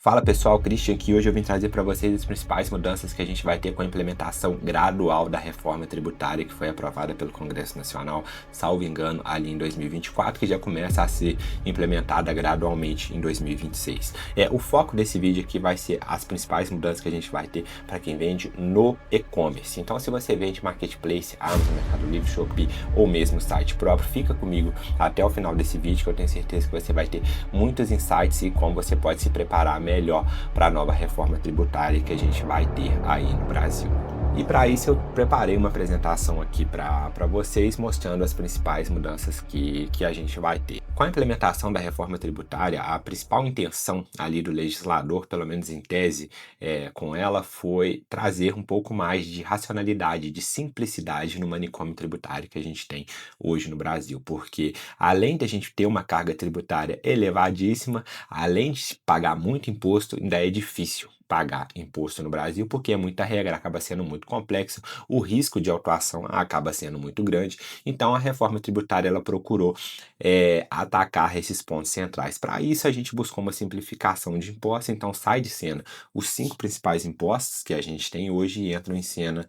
Fala pessoal, Christian aqui. Hoje eu vim trazer para vocês as principais mudanças que a gente vai ter com a implementação gradual da reforma tributária que foi aprovada pelo Congresso Nacional, salvo engano, ali em 2024, que já começa a ser implementada gradualmente em 2026. O foco desse vídeo aqui vai ser as principais mudanças que a gente vai ter para quem vende no e-commerce. Então, se você vende marketplace, Amazon, Mercado Livre, Shopee ou mesmo site próprio, fica comigo até o final desse vídeo que eu tenho certeza que você vai ter muitos insights e como você pode se preparar melhor para a nova reforma tributária que a gente vai ter aí no Brasil. E para isso eu preparei uma apresentação aqui para vocês mostrando as principais mudanças que a gente vai ter. Com a implementação da reforma tributária, a principal intenção ali do legislador, pelo menos em tese, com ela foi trazer um pouco mais de racionalidade, de simplicidade no manicômio tributário que a gente tem hoje no Brasil, porque além de a gente ter uma carga tributária elevadíssima, além de se pagar muito imposto, ainda é difícil pagar imposto no Brasil, porque é muita regra, acaba sendo muito complexo, o risco de autuação acaba sendo muito grande. Então, a reforma tributária ela procurou atacar esses pontos centrais. Para isso, a gente buscou uma simplificação de impostos, então sai de cena os 5 principais impostos que a gente tem hoje e entram em cena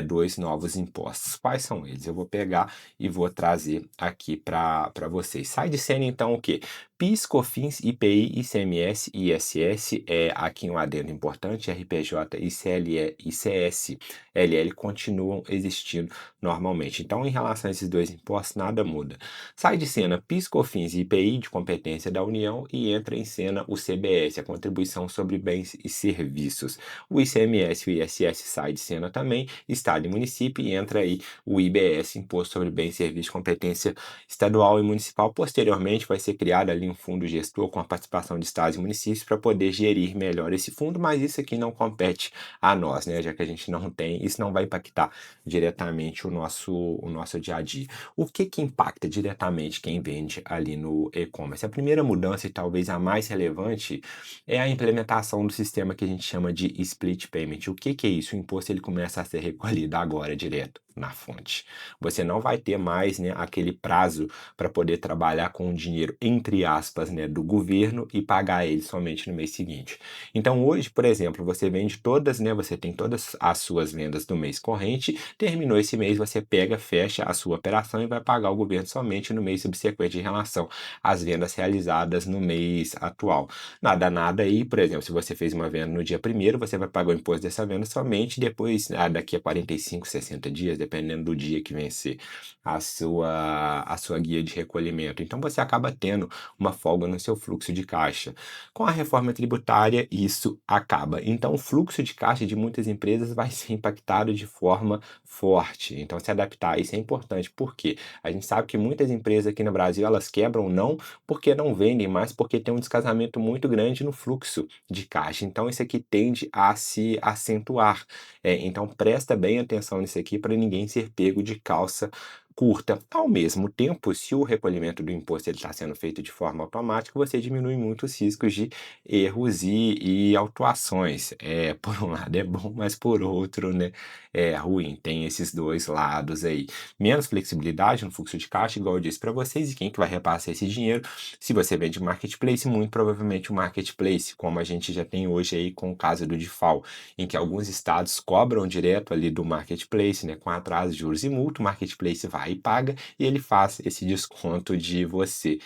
2 novos impostos. Quais são eles? Eu vou pegar e vou trazer aqui para vocês. Sai de cena, então, o quê? PIS, COFINS, IPI, ICMS, ISS, aqui um adendo importante, RPJ, ICLE, ICS, LL continuam existindo normalmente. Então, em relação a esses dois impostos, nada muda. Sai de cena PIS, COFINS e IPI de competência da União e entra em cena o CBS, a Contribuição sobre Bens e Serviços. O ICMS e o ISS sai de cena também, Estado e município, e entra aí o IBS, Imposto sobre Bens e Serviços de competência estadual e municipal. Posteriormente, vai ser criado ali um fundo gestor com a participação de estados e municípios para poder gerir melhor esse fundo, mas isso aqui não compete a nós, né? Já que a gente não tem, isso não vai impactar diretamente o nosso dia a dia. O que impacta diretamente quem vende ali no e-commerce? A primeira mudança, e talvez a mais relevante, é a implementação do sistema que a gente chama de split payment. O que é isso? O imposto ele começa a ser recolhido agora direto na fonte. Você não vai ter mais, né, aquele prazo para poder trabalhar com o dinheiro, entre aspas, né, do governo e pagar ele somente no mês seguinte. Então hoje, por exemplo, você vende todas, né, você tem todas as suas vendas do mês corrente, terminou esse mês, você pega, fecha a sua operação e vai pagar o governo somente no mês subsequente em relação às vendas realizadas no mês atual. Nada aí, por exemplo, se você fez uma venda no dia 1º, você vai pagar o imposto dessa venda somente depois, daqui a 45, 60 dias, dependendo do dia que vencer a sua guia de recolhimento. Então você acaba tendo uma folga no seu fluxo de caixa. Com a reforma tributária, isso acaba. Então o fluxo de caixa de muitas empresas vai ser impactado de forma forte. Então se adaptar a isso é importante. Por quê? A gente sabe que muitas empresas aqui no Brasil, elas quebram não porque não vendem, mas porque tem um descasamento muito grande no fluxo de caixa. Então isso aqui tende a se acentuar. Então presta bem atenção nisso aqui para ninguém ser pego de calça curta. Ao mesmo tempo, se o recolhimento do imposto está sendo feito de forma automática, você diminui muito os riscos de erros e autuações. Por um lado é bom, mas por outro, né, é ruim. Tem esses dois lados aí. Menos flexibilidade no fluxo de caixa, igual eu disse para vocês, e quem que vai repassar esse dinheiro? Se você vende marketplace, muito provavelmente o marketplace, como a gente já tem hoje aí com o caso do DIFAL, em que alguns estados cobram direto ali do marketplace, né, com atraso, juros e multa, o marketplace vai e paga e ele faz esse desconto de você,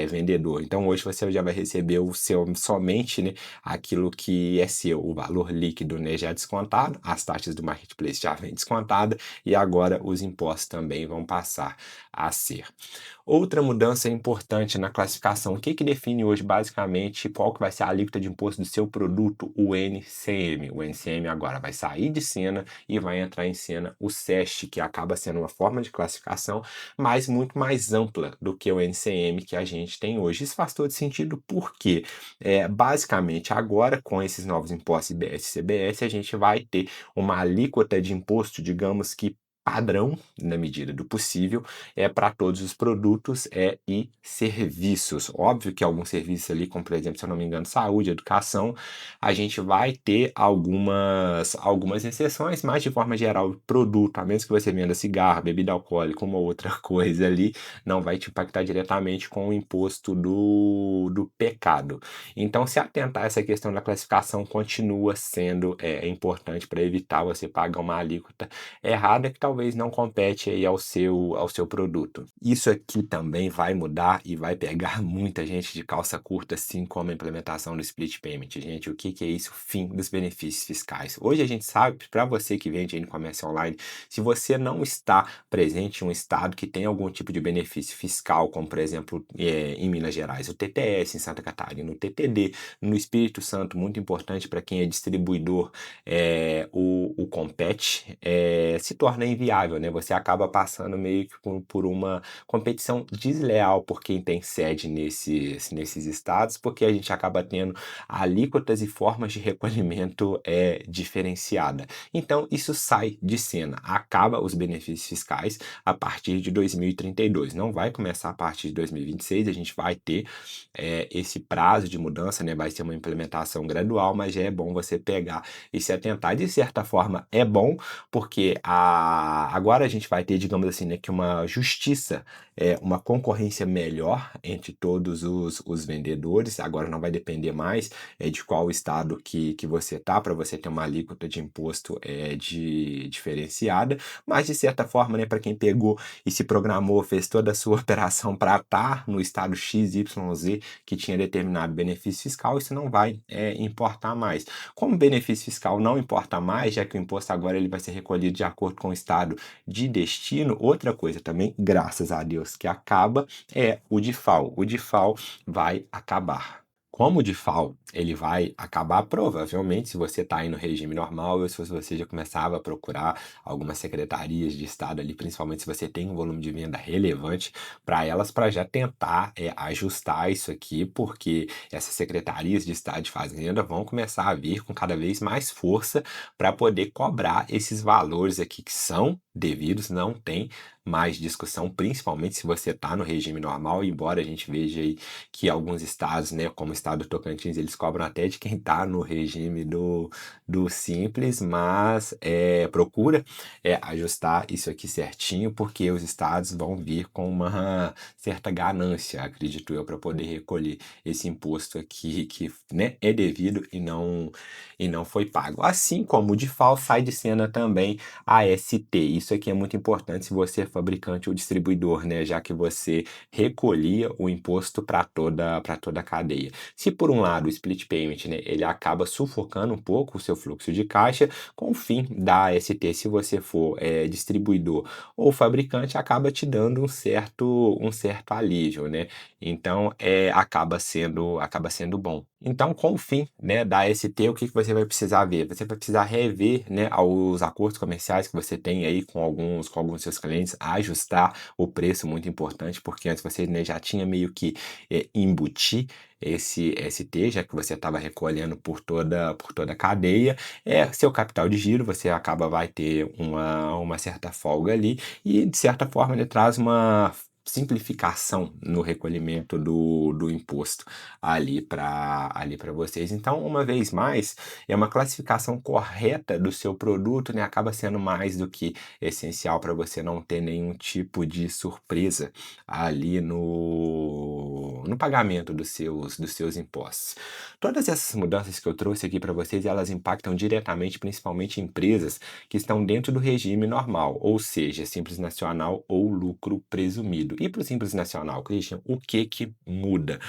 vendedor. Então hoje você já vai receber o seu somente, né, aquilo que é seu, o valor líquido, né, já descontado, as taxas do marketplace já vem descontada e agora os impostos também vão passar a ser. Outra mudança importante na classificação, o que define hoje basicamente qual que vai ser a alíquota de imposto do seu produto? O NCM. O NCM agora vai sair de cena e vai entrar em cena o SEST, que acaba sendo uma forma de classificação, mas muito mais ampla do que o NCM que a gente tem hoje. Isso faz todo sentido porque, basicamente, agora com esses novos impostos IBS e CBS, a gente vai ter uma alíquota de imposto, digamos que padrão, na medida do possível, para todos os produtos e serviços. Óbvio que alguns serviços ali, como por exemplo, se eu não me engano, saúde, educação, a gente vai ter algumas exceções, mas de forma geral, produto, a menos que você venda cigarro, bebida alcoólica, uma outra coisa ali, não vai te impactar diretamente com o imposto do pecado. Então, se atentar a essa questão da classificação continua sendo importante para evitar você pagar uma alíquota errada que talvez não compete aí ao seu produto. Isso aqui também vai mudar e vai pegar muita gente de calça curta, assim como a implementação do split payment. Gente, o que que é isso? Fim dos benefícios fiscais. Hoje a gente sabe, para você que vende aí no comércio online, se você não está presente em um estado que tem algum tipo de benefício fiscal, como por exemplo em Minas Gerais, o TTS, em Santa Catarina, o TTD, no Espírito Santo, muito importante para quem é distribuidor, o Compete, se torna inviável, né? Você acaba passando meio que por uma competição desleal por quem tem sede nesses estados, porque a gente acaba tendo alíquotas e formas de recolhimento diferenciada. Então, isso sai de cena, acaba os benefícios fiscais a partir de 2032. Não vai começar a partir de 2026, a gente vai ter esse prazo de mudança, né? Vai ser uma implementação gradual, mas já é bom você pegar e se atentar. De certa forma, é bom, porque agora a gente vai ter, digamos assim, né, que uma justiça, uma concorrência melhor entre todos os vendedores. Agora não vai depender mais de qual estado que você tá, para você ter uma alíquota de imposto diferenciada, mas de certa forma, né, para quem pegou e se programou, fez toda a sua operação para estar no estado XYZ que tinha determinado benefício fiscal, isso não vai importar mais. Como o benefício fiscal não importa mais, já que o imposto agora ele vai ser recolhido de acordo com o estado de destino, outra coisa também, graças a Deus, que acaba é o DIFAL. O DIFAL vai acabar. Como o DIFAL ele vai acabar, provavelmente, se você está aí no regime normal ou se você já começava a procurar algumas secretarias de Estado ali, principalmente se você tem um volume de venda relevante para elas, para já tentar ajustar isso aqui, porque essas secretarias de Estado de Fazenda vão começar a vir com cada vez mais força para poder cobrar esses valores aqui que são devidos, não tem mais discussão, principalmente se você está no regime normal, embora a gente veja aí que alguns estados, né, como o estado do Tocantins, eles cobram até de quem está no regime do Simples, mas procura ajustar isso aqui certinho, porque os estados vão vir com uma certa ganância, acredito eu, para poder recolher esse imposto aqui que, né, é devido e não foi pago. Assim como o DIFAL, sai de cena também a ST. Isso aqui é muito importante se você é fabricante ou distribuidor, né, já que você recolhia o imposto para toda a cadeia. Se por um lado o split payment, né, ele acaba sufocando um pouco o seu fluxo de caixa, com o fim da ST, se você for distribuidor ou fabricante, acaba te dando um certo alívio, né? Então acaba sendo bom. Então, com o fim, né, da ST, o que você vai precisar ver? Você vai precisar rever, né, os acordos comerciais que você tem aí com alguns seus clientes, ajustar o preço, muito importante, porque antes você, né, já tinha meio que embutir esse ST, já que você estava recolhendo por toda a cadeia, seu capital de giro, você vai ter uma certa folga ali, e de certa forma ele traz uma simplificação no recolhimento do imposto ali para vocês. Então, uma vez mais, é uma classificação correta do seu produto, né? Acaba sendo mais do que essencial para você não ter nenhum tipo de surpresa ali no pagamento dos seus impostos. Todas essas mudanças que eu trouxe aqui para vocês, elas impactam diretamente, principalmente empresas que estão dentro do regime normal, ou seja, Simples Nacional ou lucro presumido. E para o Simples Nacional, Christian, o que muda?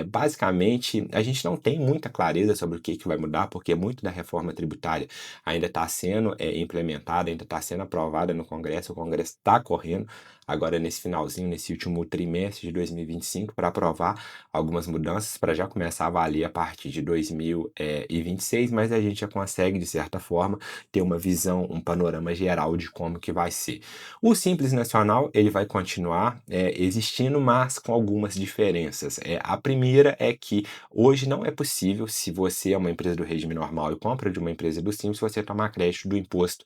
Basicamente, a gente não tem muita clareza sobre o que vai mudar, porque muito da reforma tributária ainda está sendo implementada, ainda está sendo aprovada no Congresso, o Congresso está correndo agora nesse finalzinho, nesse último trimestre de 2025, para aprovar algumas mudanças para já começar a valer a partir de 2026, mas a gente já consegue, de certa forma, ter uma visão, um panorama geral de como que vai ser. O Simples Nacional, ele vai continuar existindo, mas com algumas diferenças. A primeira é que hoje não é possível, se você é uma empresa do regime normal e compra de uma empresa do Simples, você tomar crédito do imposto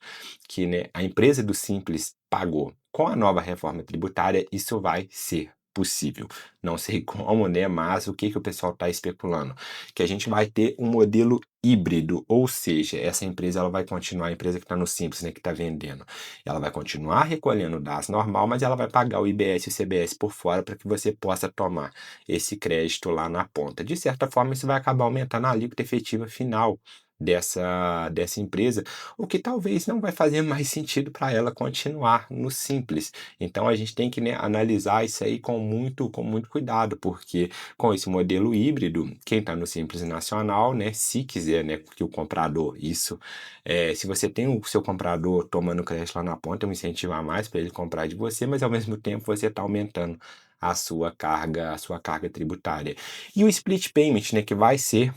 que, né, a empresa do Simples pagou. Com a nova reforma tributária, isso vai ser possível. Não sei como, né, mas o que que o pessoal está especulando? Que a gente vai ter um modelo híbrido, ou seja, essa empresa ela vai continuar, a empresa que está no Simples, né, que está vendendo, ela vai continuar recolhendo o DAS normal, mas ela vai pagar o IBS e o CBS por fora para que você possa tomar esse crédito lá na ponta. De certa forma, isso vai acabar aumentando a alíquota efetiva final dessa empresa, o que talvez não vai fazer mais sentido para ela continuar no Simples. Então a gente tem que, né, analisar isso aí com muito cuidado, porque com esse modelo híbrido, quem está no Simples Nacional, né, se quiser, né, que o comprador, se você tem o seu comprador tomando crédito lá na ponta, é um incentivo a mais para ele comprar de você, mas ao mesmo tempo você está aumentando a sua carga tributária. E o split payment, né, que vai ser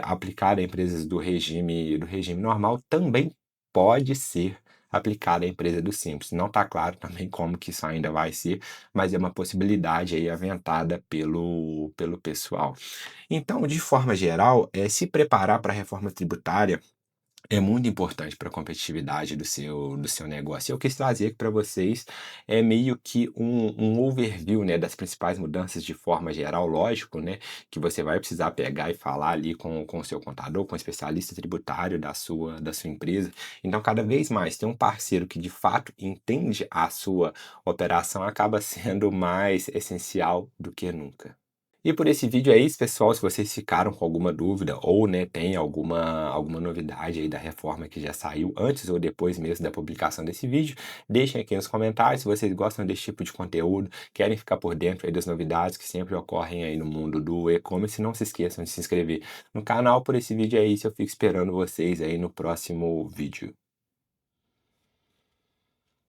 aplicado a empresas do regime normal, também pode ser aplicado à empresa do Simples. Não está claro também como que isso ainda vai ser, mas é uma possibilidade aí aventada pelo pessoal. Então, de forma geral, se preparar para a reforma tributária é muito importante para a competitividade do seu negócio. Eu quis trazer aqui para vocês meio que um overview, né, das principais mudanças de forma geral, lógico, né, que você vai precisar pegar e falar ali com o seu contador, com o especialista tributário da sua empresa. Então, cada vez mais ter um parceiro que de fato entende a sua operação acaba sendo mais essencial do que nunca. E por esse vídeo é isso, pessoal. Se vocês ficaram com alguma dúvida ou, né, tem alguma novidade aí da reforma que já saiu antes ou depois mesmo da publicação desse vídeo, deixem aqui nos comentários. Se vocês gostam desse tipo de conteúdo, querem ficar por dentro aí das novidades que sempre ocorrem aí no mundo do e-commerce, não se esqueçam de se inscrever no canal. Por esse vídeo é isso, eu fico esperando vocês aí no próximo vídeo.